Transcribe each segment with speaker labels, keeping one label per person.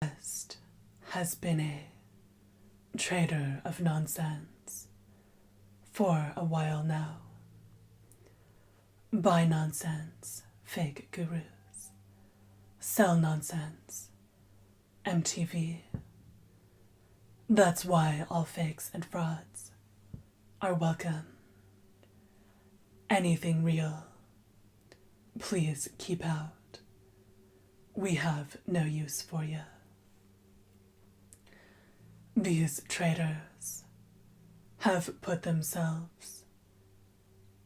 Speaker 1: West has been a trader of nonsense for a while now. Buy nonsense, fake gurus. Sell nonsense, MTV. That's why all fakes and frauds are welcome. Anything real, please keep out. We have no use for you. These traders have put themselves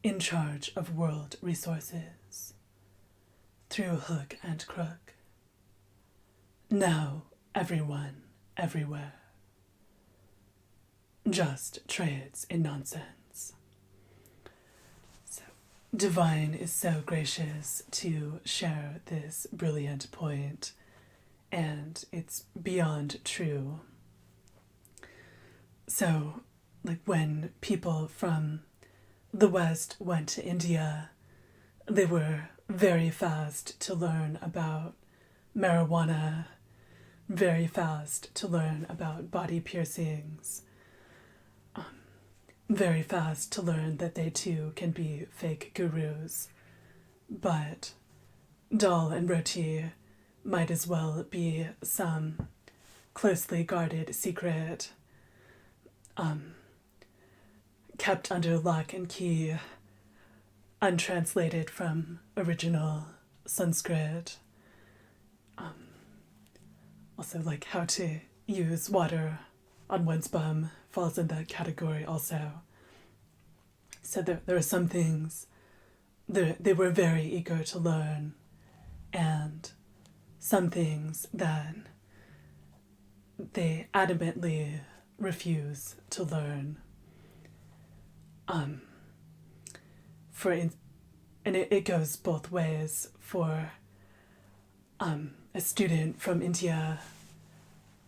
Speaker 1: in charge of world resources through hook and crook. Now everyone, everywhere, just trades in nonsense. So Divine is so gracious to share this brilliant point, and it's beyond true. So, when people from the West went to India, they were very fast to learn about marijuana, very fast to learn about body piercings, very fast to learn that they too can be fake gurus. But dal and roti might as well be some closely guarded secret, kept under lock and key, untranslated from original Sanskrit. Also, how to use water on one's bum falls in that category also. So there are some things they were very eager to learn, and some things that they adamantly refuse to learn. It goes both ways for a student from India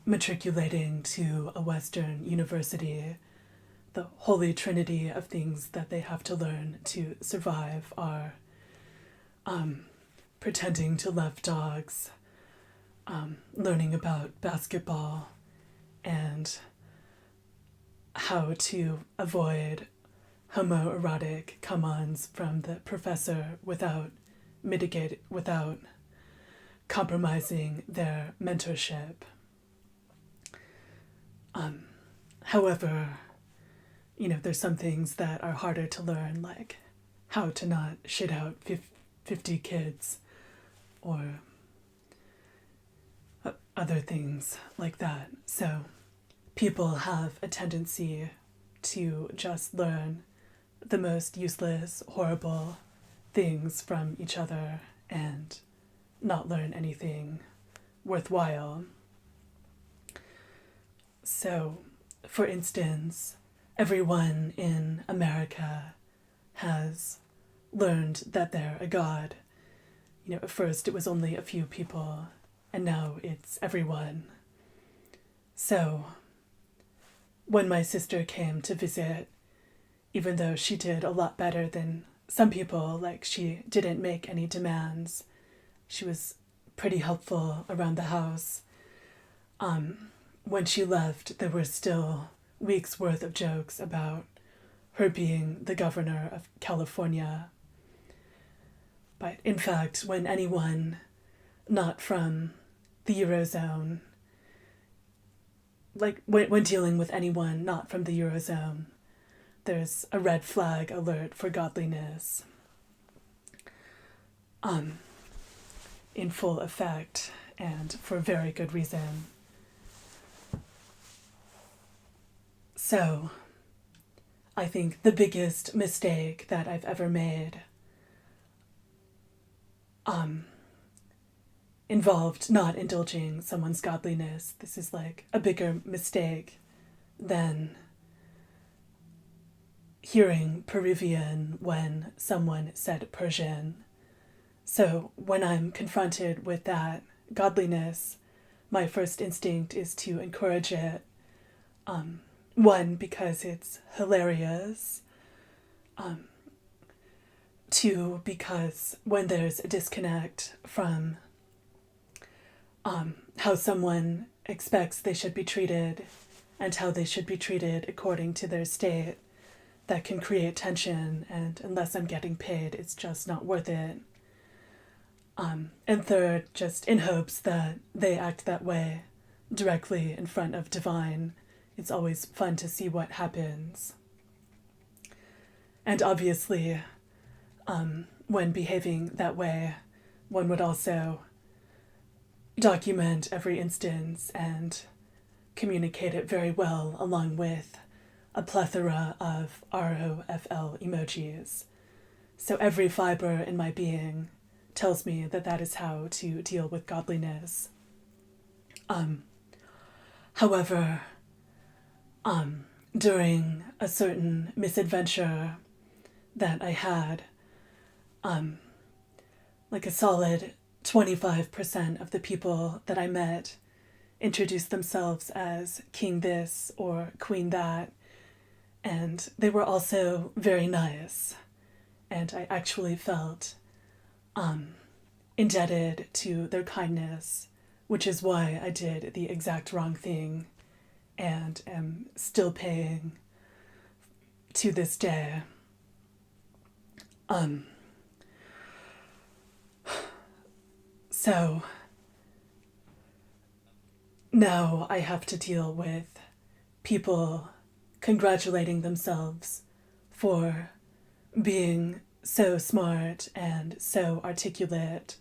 Speaker 1: matriculating to a Western university. The holy trinity of things that they have to learn to survive are pretending to love dogs, learning about basketball, and how to avoid homoerotic come-ons from the professor without compromising their mentorship. However, there's some things that are harder to learn, like how to not shit out 50 kids or other things like that. So people have a tendency to just learn the most useless, horrible things from each other and not learn anything worthwhile. So, for instance, everyone in America has learned that they're a god. At first it was only a few people, and now it's everyone. So, when my sister came to visit, even though she did a lot better than some people, she didn't make any demands, she was pretty helpful around the house. When she left, there were still weeks worth of jokes about her being the governor of California. But in fact, when anyone not from the Eurozone, when dealing with anyone not from the Eurozone, there's a red flag alert for godliness in full effect, and for very good reason. So, I think the biggest mistake that I've ever made involved not indulging someone's godliness. This is a bigger mistake than hearing Peruvian when someone said Persian. So when I'm confronted with that godliness, my first instinct is to encourage it. One, because it's hilarious. Two, because when there's a disconnect from how someone expects they should be treated and how they should be treated according to their state, that can create tension, and unless I'm getting paid, it's just not worth it. And third, just in hopes that they act that way directly in front of divine. It's always fun to see what happens. And obviously, when behaving that way, one would also document every instance and communicate it very well, along with a plethora of ROFL emojis. So every fiber in my being tells me that that is how to deal with godliness. However, during a certain misadventure that I had, like a solid 25% of the people that I met introduced themselves as king this or queen that, and they were also very nice. And I actually felt indebted to their kindness, which is why I did the exact wrong thing and am still paying to this day. So now I have to deal with people congratulating themselves for being so smart and so articulate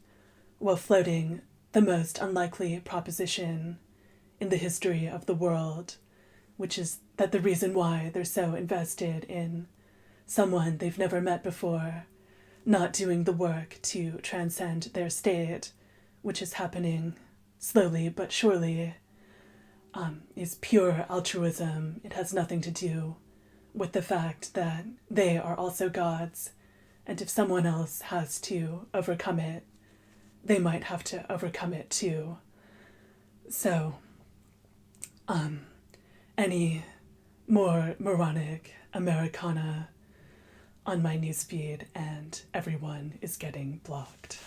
Speaker 1: while floating the most unlikely proposition in the history of the world, which is that the reason why they're so invested in someone they've never met before not doing the work to transcend their state, which is happening slowly but surely, is pure altruism. It has nothing to do with the fact that they are also gods, and if someone else has to overcome it, they might have to overcome it too. So, any more moronic Americana on my newsfeed, and everyone is getting blocked.